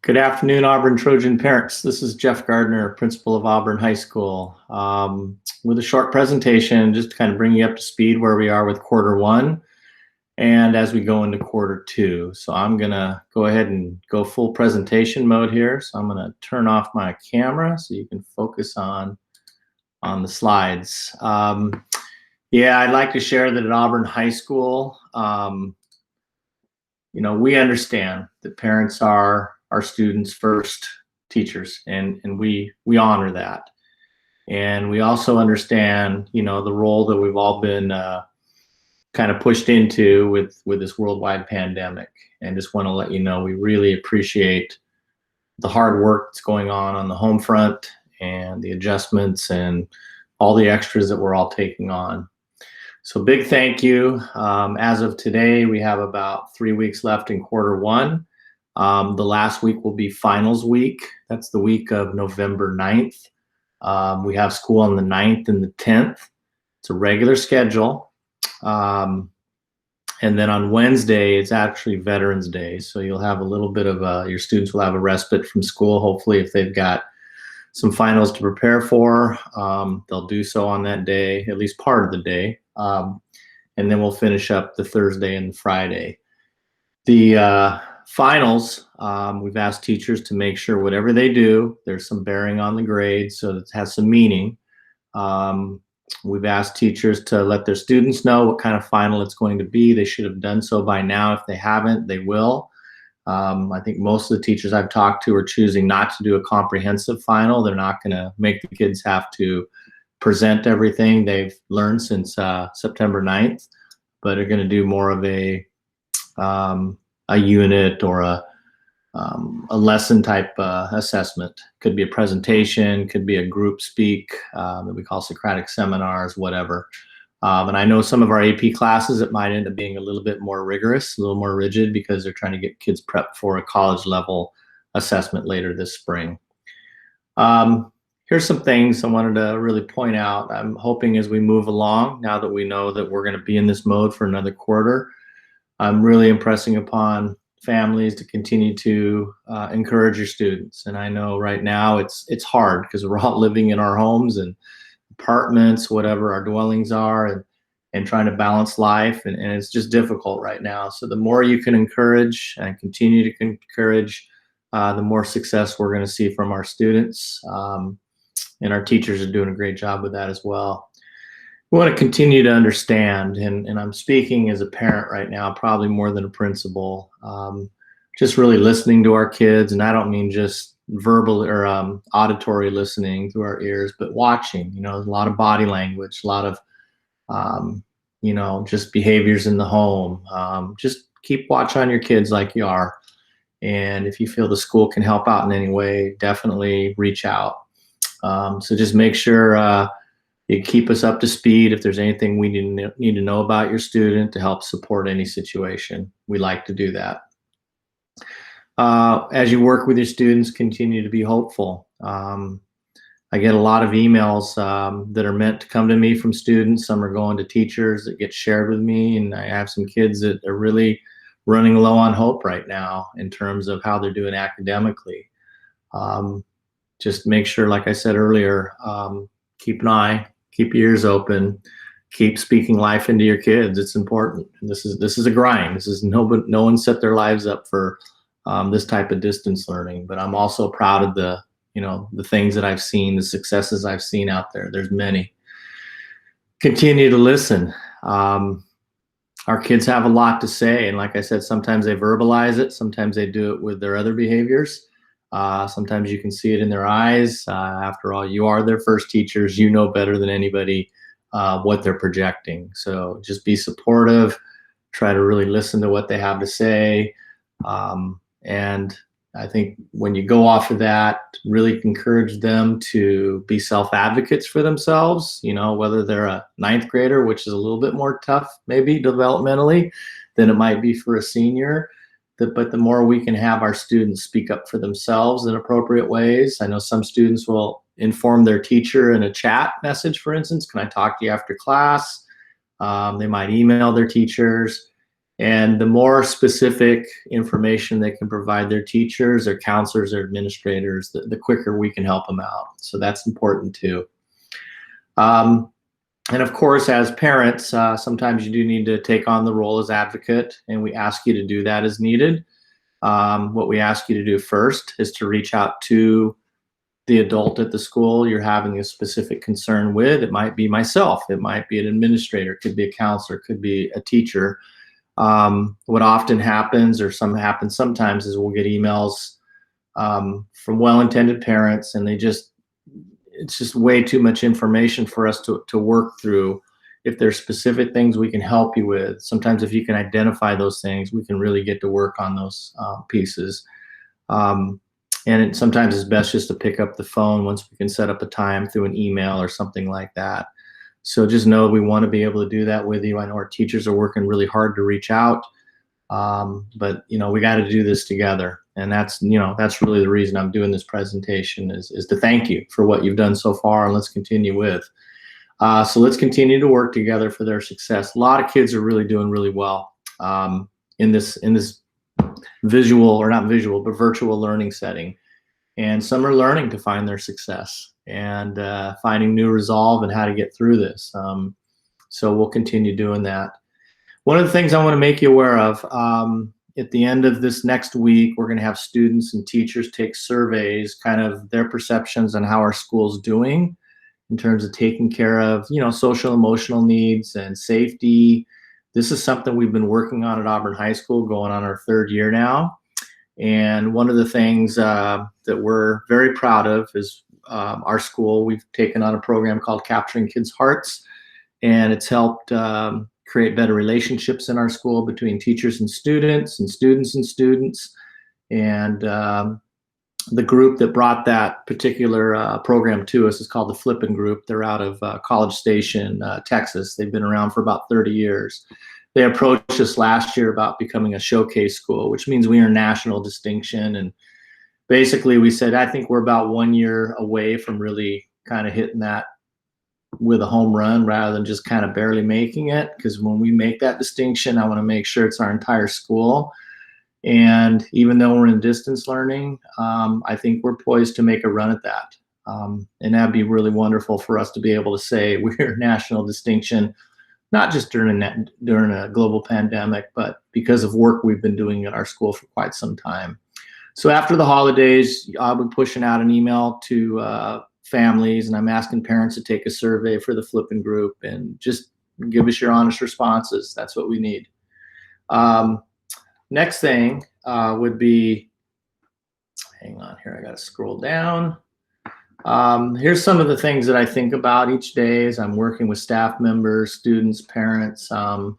Good afternoon, Auburn Trojan parents. This is Jeff Gardner, principal of Auburn High School, with a short presentation just to kind of bring you up to speed where we are with quarter one and as we go into quarter two. So I'm going to go ahead and go full presentation mode here. So I'm going to turn off my camera so you can focus on the slides. Yeah, I'd like to share that at Auburn High School, we understand that parents are our students' first teachers, and we honor that. And we also understand, the role that we've all been kind of pushed into with this worldwide pandemic. And just want to let you know we really appreciate the hard work that's going on the home front and the adjustments and all the extras that we're all taking on. So big thank you. As of today, we have about 3 weeks left in quarter one. The last week will be finals week. That's the week of November 9th. We have school on the 9th and the 10th. It's a regular schedule. And then on Wednesday, it's actually Veterans Day. So you'll have a little bit of your students will have a respite from school. Hopefully, if they've got some finals to prepare for, they'll do so on that day, at least part of the day. And then we'll finish up the Thursday and the Friday. The finals, we've asked teachers to make sure whatever they do, there's some bearing on the grade so that it has some meaning. We've asked teachers to let their students know what kind of final it's going to be. They should have done so by now. If they haven't, they will. I think most of the teachers I've talked to are choosing not to do a comprehensive final. They're not going to make the kids have to present everything they've learned since September 9th, but are going to do more of a unit or a lesson type assessment. Could be a presentation, could be a group speak that we call Socratic seminars, whatever. And I know some of our AP classes, it might end up being a little bit more rigorous, a little more rigid because they're trying to get kids prepped for a college level assessment later this spring. Here's some things I wanted to really point out. I'm hoping as we move along, now that we know that we're going to be in this mode for another quarter, I'm really impressing upon families to continue to encourage your students. And I know right now it's hard because we're all living in our homes and apartments, whatever our dwellings are, and trying to balance life. And it's just difficult right now. So the more you can encourage and continue to encourage, the more success we're going to see from our students. And our teachers are doing a great job with that as well. We want to continue to understand, and I'm speaking as a parent right now, probably more than a principal, just really listening to our kids. And I don't mean just verbal or auditory listening through our ears, but watching. There's a lot of body language, a lot of, just behaviors in the home. Just keep watch on your kids like you are. And if you feel the school can help out in any way, definitely reach out. So just make sure you keep us up to speed if there's anything we need to know about your student to help support any situation. We like to do that. As you work with your students, continue to be hopeful. I get a lot of emails that are meant to come to me from students. Some are going to teachers that get shared with me, and I have some kids that are really running low on hope right now in terms of how they're doing academically. Just make sure, like I said earlier, keep an eye, keep your ears open, keep speaking life into your kids. It's important. This is a grind. This is no one set their lives up for this type of distance learning. But I'm also proud of the things that I've seen, the successes I've seen out there. There's many. Continue to listen. Our kids have a lot to say, and like I said, sometimes they verbalize it, sometimes they do it with their other behaviors. Sometimes you can see it in their eyes. After all, you are their first teachers. You know better than anybody what they're projecting. So just be supportive. Try to really listen to what they have to say. And I think when you go off of that, really encourage them to be self-advocates for themselves, whether they're a ninth grader, which is a little bit more tough maybe developmentally than it might be for a senior. But the more we can have our students speak up for themselves in appropriate ways. I know some students will inform their teacher in a chat message, for instance, can I talk to you after class? They might email their teachers. And the more specific information they can provide their teachers, their counselors, their administrators, the quicker we can help them out. So that's important too. And of course, as parents, sometimes you do need to take on the role as advocate, and we ask you to do that as needed. What we ask you to do first is to reach out to the adult at the school you're having a specific concern with. It might be myself, it might be an administrator, it could be a counselor, it could be a teacher. What often happens, or happens sometimes, is we'll get emails from well-intended parents, and it's just way too much information for us to work through. If there's specific things we can help you with, sometimes if you can identify those things, we can really get to work on those pieces. And sometimes it's best just to pick up the phone once we can set up a time through an email or something like that. So just know we want to be able to do that with you. I know our teachers are working really hard to reach out, but we got to do this together. And that's really the reason I'm doing this presentation is to thank you for what you've done so far, and let's continue with. So let's continue to work together for their success. A lot of kids are really doing really well in this visual, or not visual, but virtual learning setting. And some are learning to find their success and finding new resolve and how to get through this. So we'll continue doing that. One of the things I want to make you aware of, at the end of this next week, we're going to have students and teachers take surveys, kind of their perceptions on how our school's doing in terms of taking care of, social emotional needs and safety. This is something we've been working on at Auburn High School, going on our 3rd year now. And one of the things that we're very proud of is our school, we've taken on a program called Capturing Kids' Hearts, and it's helped create better relationships in our school between teachers and students, and students and students. And the group that brought that particular program to us is called the Flippin' Group. They're out of College Station, Texas. They've been around for about 30 years. They approached us last year about becoming a showcase school, which means we earn national distinction. And basically we said, I think we're about 1 year away from really kind of hitting that with a home run rather than just kind of barely making it. Because when we make that distinction, I want to make sure it's our entire school. And even though we're in distance learning, I think we're poised to make a run at that. And that'd be really wonderful for us to be able to say we're national distinction, not just during a global pandemic, but because of work we've been doing at our school for quite some time. So after the holidays, I'll be pushing out an email to families, and I'm asking parents to take a survey for the Flippin' Group and just give us your honest responses. That's what we need. Next thing would be, hang on here, I got to scroll down. Here's some of the things that I think about each day as I'm working with staff members, students, parents, and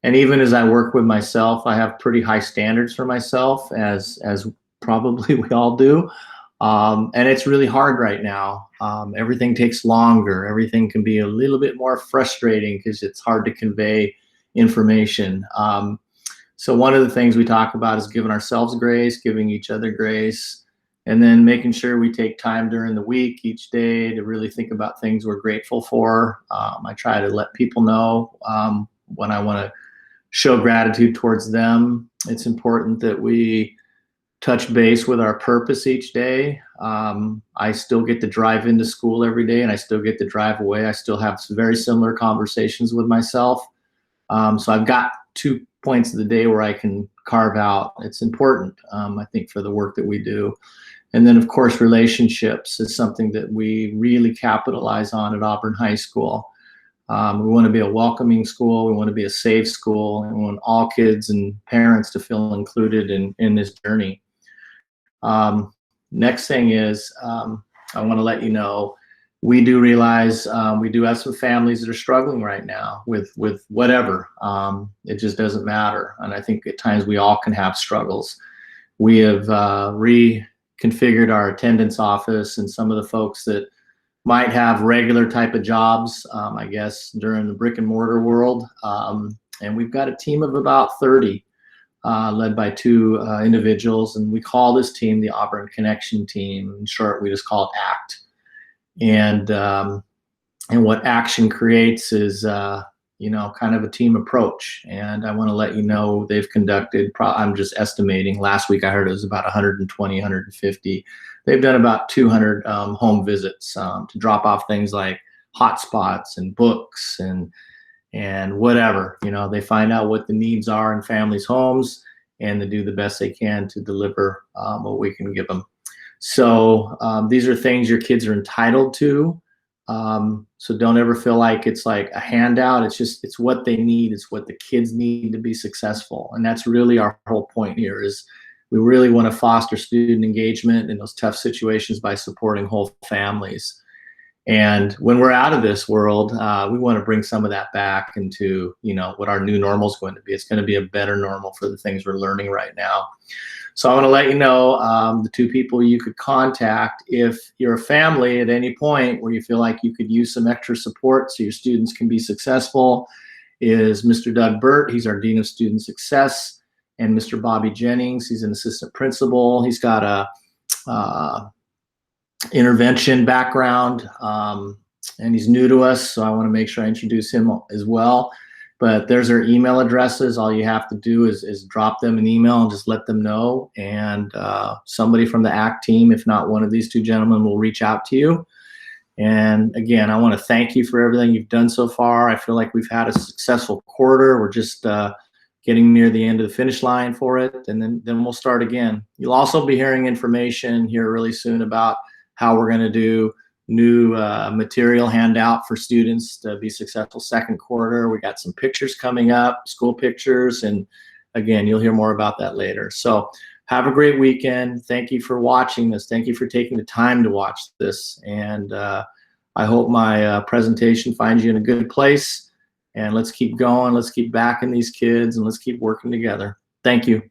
even as I work with myself. I have pretty high standards for myself, as probably we all do. And it's really hard right now. Everything takes longer. Everything can be a little bit more frustrating because it's hard to convey information. So one of the things we talk about is giving ourselves grace, giving each other grace, and then making sure we take time during the week, each day, to really think about things we're grateful for. I try to let people know when I want to show gratitude towards them. It's important that we touch base with our purpose each day. I still get to drive into school every day, and I still get to drive away. I still have some very similar conversations with myself. So I've got 2 points of the day where I can carve out. It's important, I think, for the work that we do. And then, of course, relationships is something that we really capitalize on at Auburn High School. We want to be a welcoming school. We want to be a safe school. And we want all kids and parents to feel included in this journey. Next thing is, I want to let you know, we do realize we do have some families that are struggling right now with whatever. It just doesn't matter. And I think at times we all can have struggles. We have reconfigured our attendance office, and some of the folks that might have regular type of jobs, I guess, during the brick and mortar world. And we've got a team of about 30, led by 2 individuals. And we call this team the Auburn Connection team. In short, we just call it ACT. And what action creates is kind of a team approach. And I want to let you know they've conducted, I'm just estimating, last week I heard it was about 120, 150. They've done about 200 home visits to drop off things like hotspots and books and whatever. They find out what the needs are in families' homes, and they do the best they can to deliver what we can give them. So these are things your kids are entitled to. So don't ever feel like it's like a handout. It's what they need. It's what the kids need to be successful. And that's really our whole point here is we really want to foster student engagement in those tough situations by supporting whole families. And when we're out of this world, we want to bring some of that back into, what our new normal is going to be. It's going to be a better normal for the things we're learning right now. So I want to let you know the two people you could contact if you're a family at any point where you feel like you could use some extra support so your students can be successful is Mr. Doug Burt. He's our Dean of Student Success, and Mr. Bobby Jennings. He's an assistant principal. He's got a intervention background, and he's new to us, so I want to make sure I introduce him as well. But there's our email addresses. All you have to do is drop them an email and just let them know, and somebody from the ACT team, if not one of these two gentlemen, will reach out to you. And again, I want to thank you for everything you've done so far. I feel like we've had a successful quarter. We're just getting near the end of the finish line for it, and then we'll start again. You'll also be hearing information here really soon about how we're going to do new material handout for students to be successful second quarter. We got some pictures coming up, school pictures, and again, you'll hear more about that later. So have a great weekend. Thank you for watching this. Thank you for taking the time to watch this. And I hope my presentation finds you in a good place. And let's keep going. Let's keep backing these kids, and let's keep working together. Thank you.